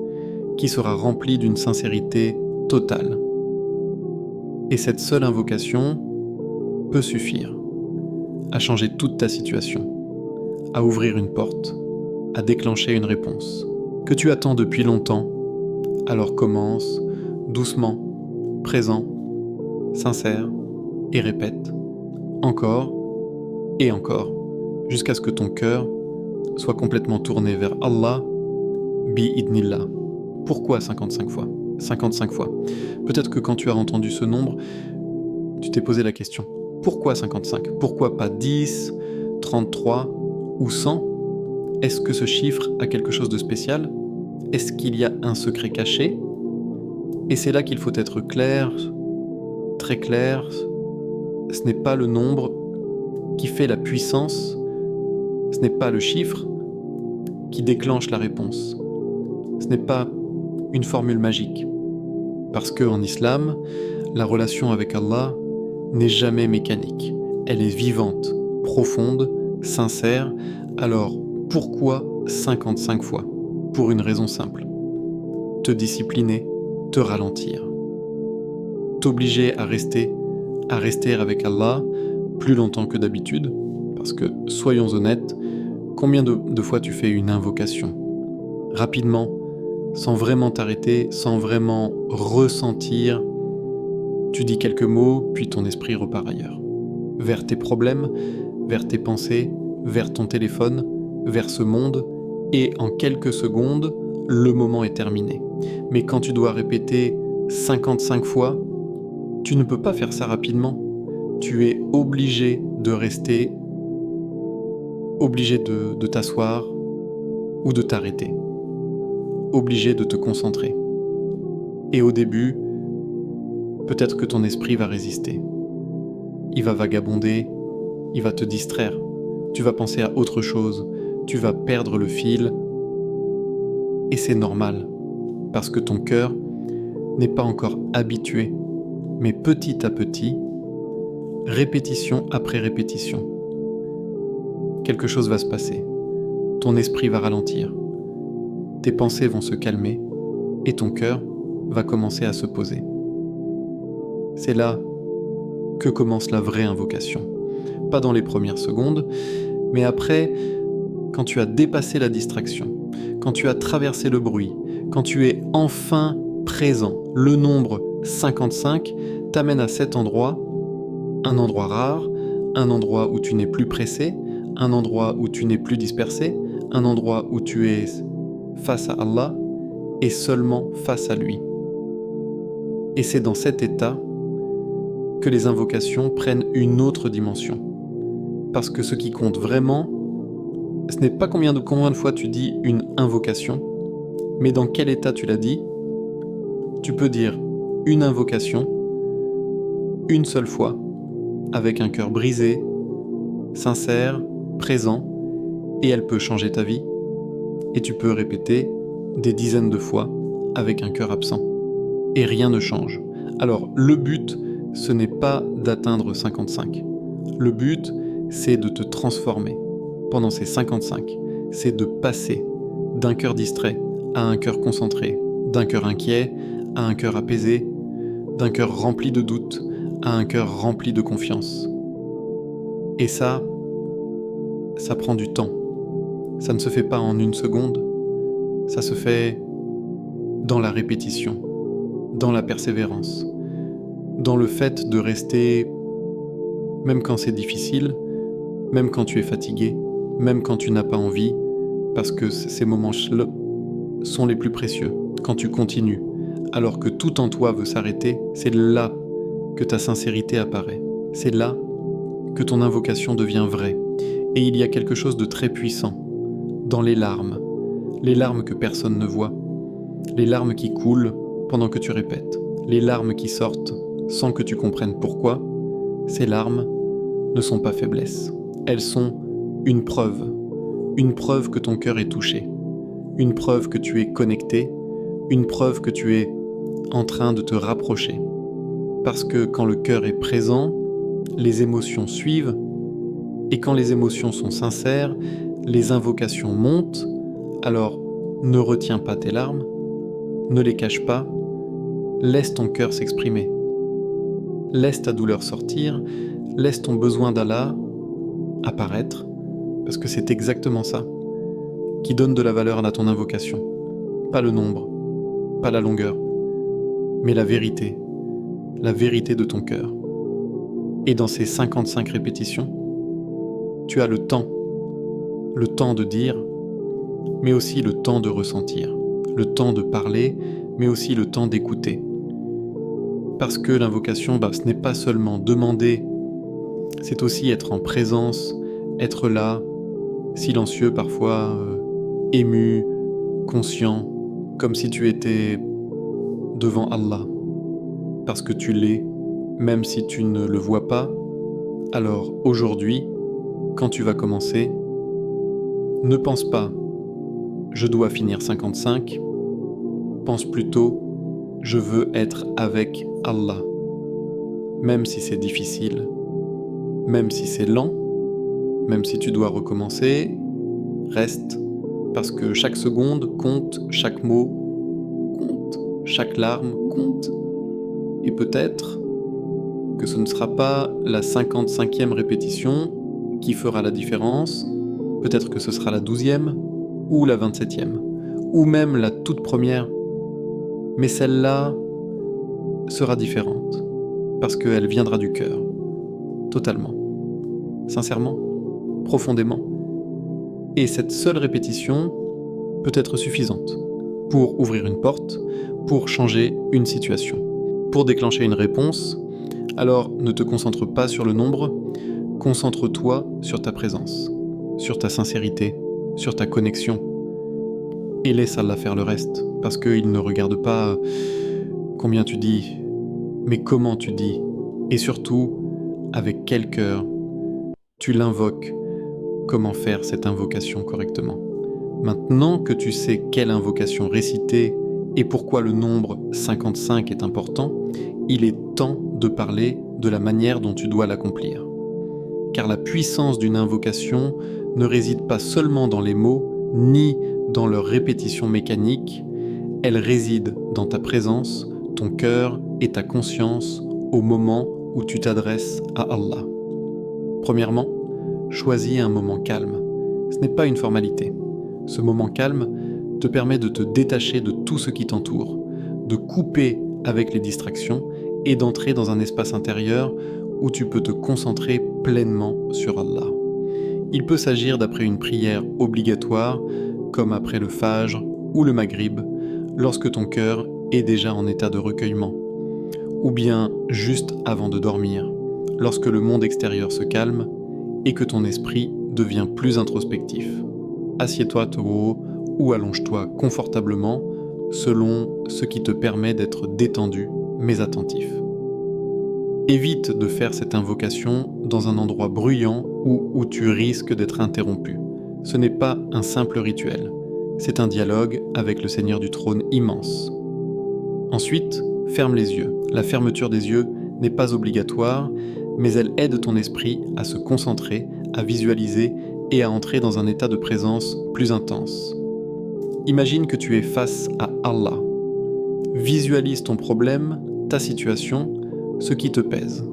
qui sera remplie d'une sincérité totale. Et cette seule invocation peut suffire à changer toute ta situation, à ouvrir une porte, à déclencher une réponse que tu attends depuis longtemps. Alors commence doucement, présent, sincère, et répète encore et encore, jusqu'à ce que ton cœur soit complètement tourné vers Allah, bi-idnillah. Pourquoi 55 fois 55 fois. Peut-être que quand tu as entendu ce nombre, tu t'es posé la question. Pourquoi 55 ? Pourquoi pas 10, 33 ou 100 ? Est-ce que ce chiffre a quelque chose de spécial ? Est-ce qu'il y a un secret caché ? Et c'est là qu'il faut être clair, très clair. Ce n'est pas le nombre qui fait la puissance, ce n'est pas le chiffre qui déclenche la réponse. Ce n'est pas une formule magique. Parce qu'en islam, la relation avec Allah n'est jamais mécanique. Elle est vivante, profonde, sincère. Alors, pourquoi 55 fois ? Pour une raison simple. Te discipliner, te ralentir. T'obliger à rester à rester avec Allah plus longtemps que d'habitude, parce que, soyons honnêtes, combien de fois tu fais une invocation rapidement, sans vraiment t'arrêter, sans vraiment ressentir, tu dis quelques mots, puis ton esprit repart ailleurs. Vers tes problèmes, vers tes pensées, vers ton téléphone, vers ce monde, et en quelques secondes, le moment est terminé. Mais quand tu dois répéter 55 fois, tu ne peux pas faire ça rapidement. Tu es obligé de rester, obligé de t'asseoir ou de t'arrêter, obligé de te concentrer. Et au début, peut-être que ton esprit va résister. Il va vagabonder, il va te distraire. Tu vas penser à autre chose, tu vas perdre le fil. Et c'est normal, parce que ton cœur n'est pas encore habitué. Mais petit à petit, répétition après répétition, quelque chose va se passer. Ton esprit va ralentir. Tes pensées vont se calmer et ton cœur va commencer à se poser. C'est là que commence la vraie invocation. Pas dans les premières secondes, mais après, quand tu as dépassé la distraction, quand tu as traversé le bruit, quand tu es enfin présent, le nombre 55 t'amène à cet endroit, un endroit rare, un endroit où tu n'es plus pressé, un endroit où tu n'es plus dispersé, un endroit où tu es face à Allah et seulement face à lui. Et c'est dans cet état que les invocations prennent une autre dimension. Parce que ce qui compte vraiment, ce n'est pas combien de fois tu dis une invocation, mais dans quel état tu l'as dit. Tu peux dire une invocation une seule fois, avec un cœur brisé, sincère, présent, et elle peut changer ta vie. Et tu peux répéter des dizaines de fois avec un cœur absent. Et rien ne change. Alors, le but, ce n'est pas d'atteindre 55. Le but, c'est de te transformer pendant ces 55. C'est de passer d'un cœur distrait à un cœur concentré, d'un cœur inquiet à un cœur apaisé, d'un cœur rempli de doutes à un cœur rempli de confiance. Et ça prend du temps. Ça ne se fait pas en une seconde. Ça se fait dans la répétition, dans la persévérance, dans le fait de rester, même quand c'est difficile, même quand tu es fatigué, même quand tu n'as pas envie, parce que ces moments-là sont les plus précieux. Quand tu continues, alors que tout en toi veut s'arrêter, c'est là que ta sincérité apparaît. C'est là que ton invocation devient vraie. Et il y a quelque chose de très puissant dans les larmes que personne ne voit, les larmes qui coulent pendant que tu répètes, les larmes qui sortent sans que tu comprennes pourquoi. Ces larmes ne sont pas faiblesse, elles sont une preuve que ton cœur est touché, une preuve que tu es connecté, une preuve que tu es en train de te rapprocher. Parce que quand le cœur est présent, les émotions suivent, et quand les émotions sont sincères, les invocations montent. Alors ne retiens pas tes larmes, ne les cache pas, laisse ton cœur s'exprimer. Laisse ta douleur sortir, laisse ton besoin d'Allah apparaître, parce que c'est exactement ça qui donne de la valeur à ton invocation. Pas le nombre, pas la longueur, mais la vérité de ton cœur. Et dans ces 55 répétitions, tu as le temps de dire, mais aussi le temps de ressentir, le temps de parler, mais aussi le temps d'écouter. Parce que l'invocation, ce n'est pas seulement demander, c'est aussi être en présence, être là, silencieux parfois, ému, conscient, comme si tu étais devant Allah. Parce que tu l'es, même si tu ne le vois pas. Alors aujourd'hui, quand tu vas commencer, ne pense pas « je dois finir 55 », pense plutôt « je veux être avec Allah ». Même si c'est difficile, même si c'est lent, même si tu dois recommencer, reste, parce que chaque seconde compte, chaque mot compte, chaque larme compte. Et peut-être que ce ne sera pas la 55e répétition qui fera la différence, peut-être que ce sera la 12e ou la 27e, ou même la toute première, mais celle-là sera différente, parce qu'elle viendra du cœur, totalement, sincèrement, profondément. Et cette seule répétition peut être suffisante pour ouvrir une porte, pour changer une situation, pour déclencher une réponse. Alors ne te concentre pas sur le nombre, concentre-toi sur ta présence, sur ta sincérité, sur ta connexion, et laisse Allah faire le reste, parce qu'il ne regarde pas combien tu dis, mais comment tu dis, et surtout avec quel cœur tu l'invoques, comment faire cette invocation correctement. Maintenant que tu sais quelle invocation réciter et pourquoi le nombre 55 est important, il est temps de parler de la manière dont tu dois l'accomplir. Car la puissance d'une invocation ne réside pas seulement dans les mots, ni dans leur répétition mécanique, elle réside dans ta présence, ton cœur et ta conscience au moment où tu t'adresses à Allah. Premièrement, choisis un moment calme. Ce n'est pas une formalité. Ce moment calme te permet de te détacher de tout ce qui t'entoure, de couper avec les distractions et d'entrer dans un espace intérieur où tu peux te concentrer pleinement sur Allah. Il peut s'agir d'après une prière obligatoire, comme après le Fajr ou le Maghrib, lorsque ton cœur est déjà en état de recueillement, ou bien juste avant de dormir, lorsque le monde extérieur se calme et que ton esprit devient plus introspectif. Assieds-toi tout haut ou allonge-toi confortablement selon ce qui te permet d'être détendu mais attentif. Évite de faire cette invocation dans un endroit bruyant ou où tu risques d'être interrompu. Ce n'est pas un simple rituel, c'est un dialogue avec le Seigneur du trône immense. Ensuite, ferme les yeux. La fermeture des yeux n'est pas obligatoire, mais elle aide ton esprit à se concentrer, à visualiser et à entrer dans un état de présence plus intense. Imagine que tu es face à Allah. Visualise ton problème, ta situation, ce qui te pèse.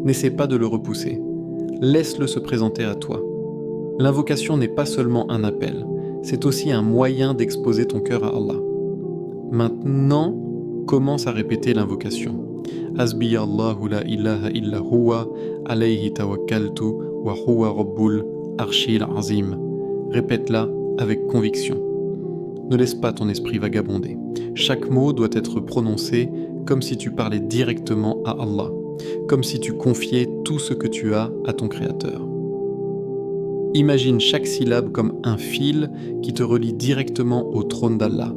N'essaie pas de le repousser. Laisse-le se présenter à toi. L'invocation n'est pas seulement un appel, c'est aussi un moyen d'exposer ton cœur à Allah. Maintenant, commence à répéter l'invocation. Hasbi Allahu la ilaha illa huwa, alayhi tawakkaltu, wa huwa rabbul arshil azim. Répète-la avec conviction. Ne laisse pas ton esprit vagabonder. Chaque mot doit être prononcé comme si tu parlais directement à Allah, comme si tu confiais tout ce que tu as à ton Créateur. Imagine chaque syllabe comme un fil qui te relie directement au trône d'Allah,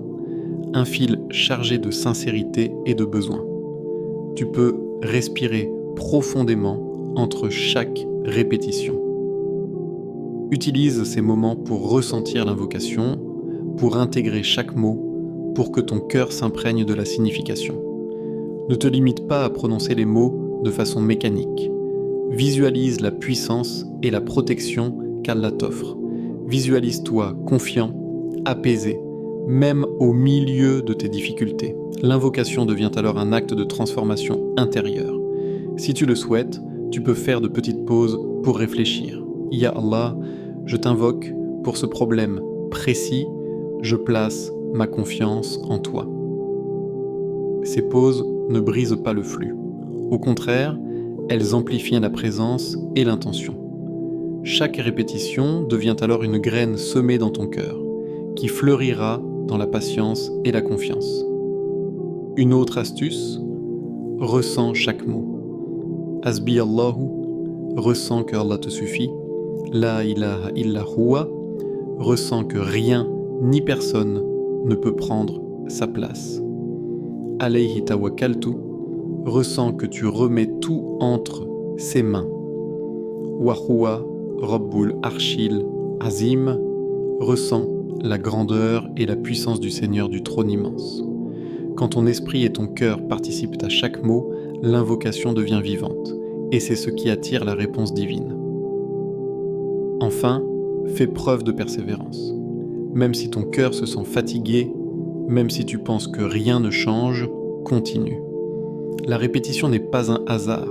un fil chargé de sincérité et de besoin. Tu peux respirer profondément entre chaque répétition. Utilise ces moments pour ressentir l'invocation, pour intégrer chaque mot, pour que ton cœur s'imprègne de la signification. Ne te limite pas à prononcer les mots de façon mécanique. Visualise la puissance et la protection qu'Allah t'offre. Visualise-toi confiant, apaisé, même au milieu de tes difficultés. L'invocation devient alors un acte de transformation intérieure. Si tu le souhaites, tu peux faire de petites pauses pour réfléchir. Ya Allah, je t'invoque pour ce problème précis, je place ma confiance en toi. Ces pauses ne brisent pas le flux. Au contraire, elles amplifient la présence et l'intention. Chaque répétition devient alors une graine semée dans ton cœur, qui fleurira dans la patience et la confiance. Une autre astuce, ressens chaque mot. Hasbi Allahu, ressens que Allah te suffit. La ilaha illa huwa, ressens que rien ni personne ne peut prendre sa place. Alayhi tawakkaltu, ressens que tu remets tout entre ses mains. Wa huwa rabbul arshil azim, ressens la grandeur et la puissance du Seigneur du trône immense. Quand ton esprit et ton cœur participent à chaque mot, l'invocation devient vivante, et c'est ce qui attire la réponse divine. Enfin, fais preuve de persévérance. Même si ton cœur se sent fatigué, même si tu penses que rien ne change, continue. La répétition n'est pas un hasard,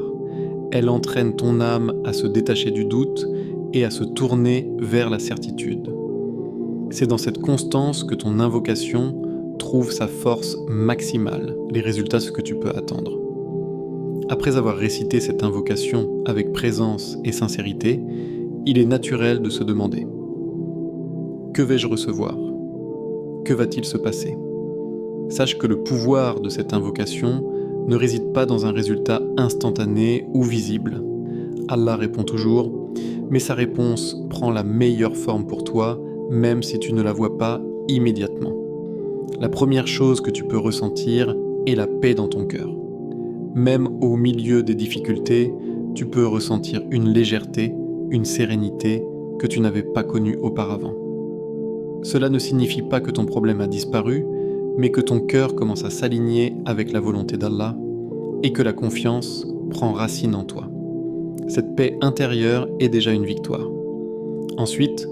Elle entraîne ton âme à se détacher du doute et à se tourner vers la certitude. C'est dans cette constance que ton invocation trouve sa force maximale, les résultats ce que tu peux attendre. Après avoir récité cette invocation avec présence et sincérité, il est naturel de se demander : que vais-je recevoir ? Que va-t-il se passer ? Sache que le pouvoir de cette invocation ne réside pas dans un résultat instantané ou visible. Allah répond toujours, mais sa réponse prend la meilleure forme pour toi, même si tu ne la vois pas immédiatement. La première chose que tu peux ressentir est la paix dans ton cœur. Même au milieu des difficultés, tu peux ressentir une légèreté, une sérénité que tu n'avais pas connue auparavant. Cela ne signifie pas que ton problème a disparu, mais que ton cœur commence à s'aligner avec la volonté d'Allah et que la confiance prend racine en toi. Cette paix intérieure est déjà une victoire. Ensuite,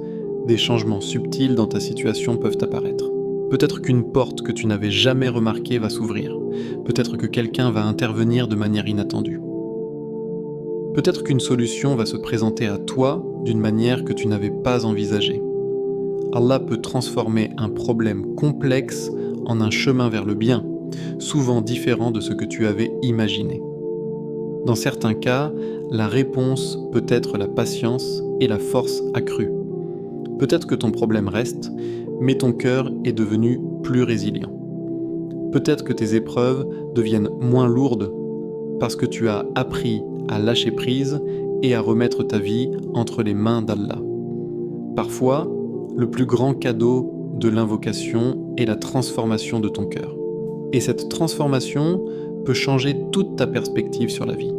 des changements subtils dans ta situation peuvent apparaître. Peut-être qu'une porte que tu n'avais jamais remarquée va s'ouvrir. Peut-être que quelqu'un va intervenir de manière inattendue. Peut-être qu'une solution va se présenter à toi d'une manière que tu n'avais pas envisagée. Allah peut transformer un problème complexe en un chemin vers le bien, souvent différent de ce que tu avais imaginé. Dans certains cas, la réponse peut être la patience et la force accrue. Peut-être que ton problème reste, mais ton cœur est devenu plus résilient. Peut-être que tes épreuves deviennent moins lourdes parce que tu as appris à lâcher prise et à remettre ta vie entre les mains d'Allah. Parfois, le plus grand cadeau de l'invocation est la transformation de ton cœur. Et cette transformation peut changer toute ta perspective sur la vie.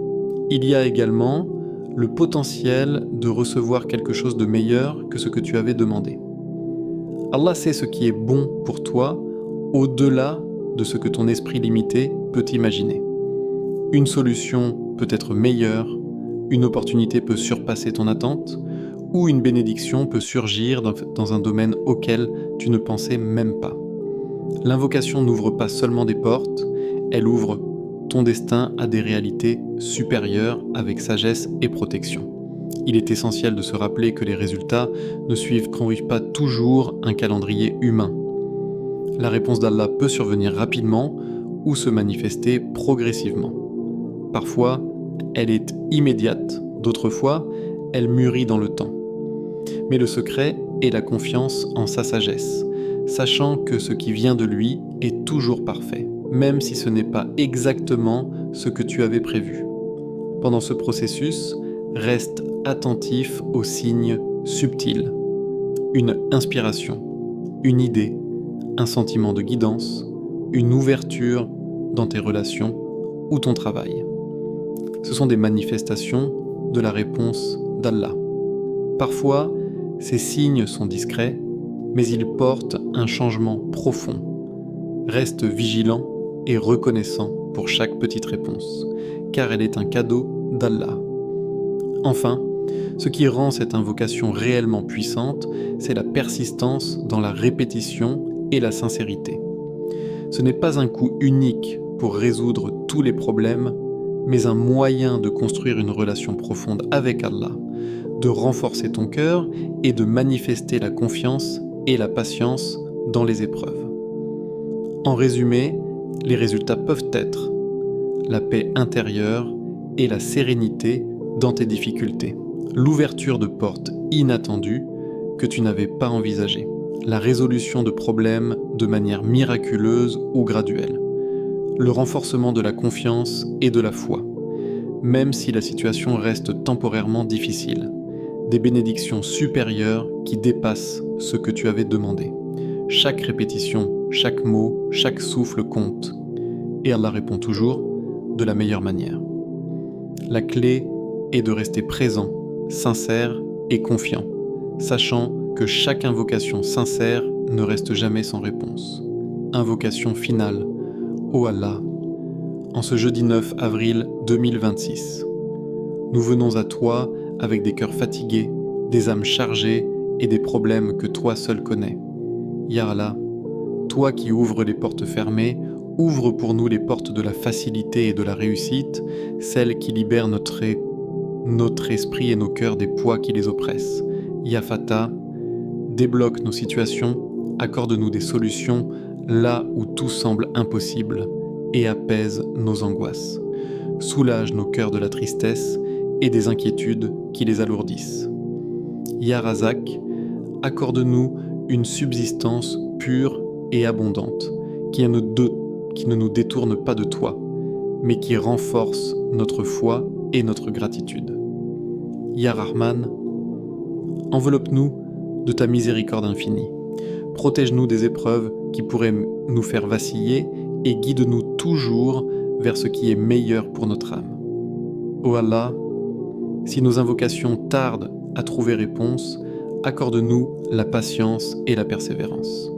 Il y a également le potentiel de recevoir quelque chose de meilleur que ce que tu avais demandé. Allah sait ce qui est bon pour toi au-delà de ce que ton esprit limité peut imaginer. Une solution peut être meilleure, une opportunité peut surpasser ton attente, ou une bénédiction peut surgir dans un domaine auquel tu ne pensais même pas. L'invocation n'ouvre pas seulement des portes, elle ouvre ton destin à des réalités supérieures avec sagesse et protection. Il est essentiel de se rappeler que les résultats ne suivent pas toujours un calendrier humain. La réponse d'Allah peut survenir rapidement ou se manifester progressivement. Parfois, elle est immédiate, d'autres fois, elle mûrit dans le temps. Mais le secret est la confiance en sa sagesse, sachant que ce qui vient de lui est toujours parfait, même si ce n'est pas exactement ce que tu avais prévu. Pendant ce processus, reste attentif aux signes subtils. Une inspiration, une idée, un sentiment de guidance, une ouverture dans tes relations ou ton travail. Ce sont des manifestations de la réponse d'Allah. Parfois, ces signes sont discrets, mais ils portent un changement profond. Reste vigilant et reconnaissant pour chaque petite réponse, car elle est un cadeau d'Allah. Enfin, ce qui rend cette invocation réellement puissante, c'est la persistance dans la répétition et la sincérité. Ce n'est pas un coup unique pour résoudre tous les problèmes, mais un moyen de construire une relation profonde avec Allah, de renforcer ton cœur et de manifester la confiance et la patience dans les épreuves. En résumé, les résultats peuvent être la paix intérieure et la sérénité dans tes difficultés, l'ouverture de portes inattendues que tu n'avais pas envisagées, la résolution de problèmes de manière miraculeuse ou graduelle, le renforcement de la confiance et de la foi, même si la situation reste temporairement difficile, des bénédictions supérieures qui dépassent ce que tu avais demandé. Chaque répétition, chaque mot, chaque souffle compte, et Allah répond toujours de la meilleure manière. La clé est de rester présent, sincère et confiant, sachant que chaque invocation sincère ne reste jamais sans réponse. Invocation finale. Ô Allah, en ce jeudi 9 avril 2026, nous venons à toi avec des cœurs fatigués, des âmes chargées et des problèmes que toi seul connais. Ya Allah, toi qui ouvres les portes fermées, ouvre pour nous les portes de la facilité et de la réussite, celles qui libèrent notre notre esprit et nos cœurs des poids qui les oppressent. Ya Fatah, débloque nos situations, accorde-nous des solutions là où tout semble impossible et apaise nos angoisses. Soulage nos cœurs de la tristesse et des inquiétudes qui les alourdissent. Ya Razak, accorde-nous une subsistance pure et abondante qui ne nous détourne pas de toi, mais qui renforce notre foi et notre gratitude. Ya Rahman, enveloppe-nous de ta miséricorde infinie. Protège-nous des épreuves qui pourraient nous faire vaciller et guide-nous toujours vers ce qui est meilleur pour notre âme. Ô Allah, si nos invocations tardent à trouver réponse, accorde-nous la patience et la persévérance.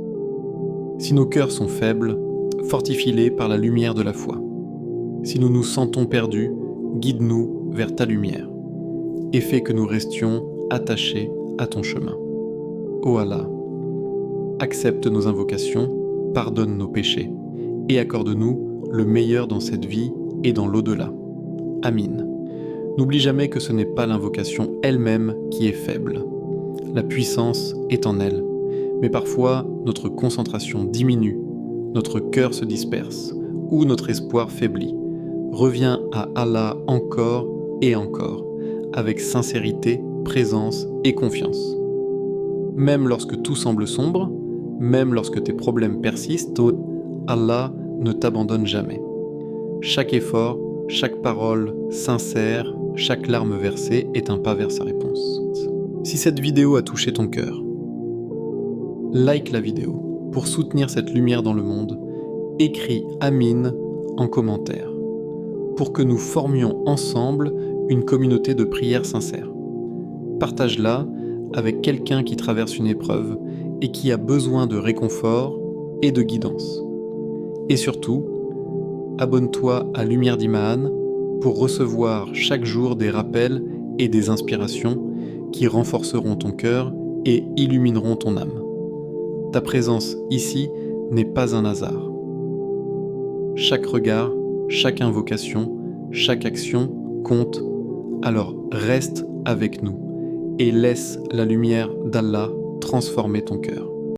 Si nos cœurs sont faibles, fortifie-les par la lumière de la foi. Si nous nous sentons perdus, guide-nous vers ta lumière et fais que nous restions attachés à ton chemin. Ô Allah, accepte nos invocations, pardonne nos péchés et accorde-nous le meilleur dans cette vie et dans l'au-delà. Amin. N'oublie jamais que ce n'est pas l'invocation elle-même qui est faible. La puissance est en elle, mais parfois notre concentration diminue, notre cœur se disperse ou notre espoir faiblit. Reviens à Allah encore et encore, avec sincérité, présence et confiance. Même lorsque tout semble sombre, même lorsque tes problèmes persistent, Allah ne t'abandonne jamais. Chaque effort, chaque parole sincère, chaque larme versée est un pas vers sa réponse. Si cette vidéo a touché ton cœur, like la vidéo pour soutenir cette lumière dans le monde, écris Amin en commentaire pour que nous formions ensemble une communauté de prières sincères. Partage-la avec quelqu'un qui traverse une épreuve et qui a besoin de réconfort et de guidance. Et surtout, abonne-toi à Lumière d'Imahan pour recevoir chaque jour des rappels et des inspirations qui renforceront ton cœur et illumineront ton âme. Ta présence ici n'est pas un hasard. Chaque regard, chaque invocation, chaque action compte, alors reste avec nous et laisse la lumière d'Allah transformer ton cœur.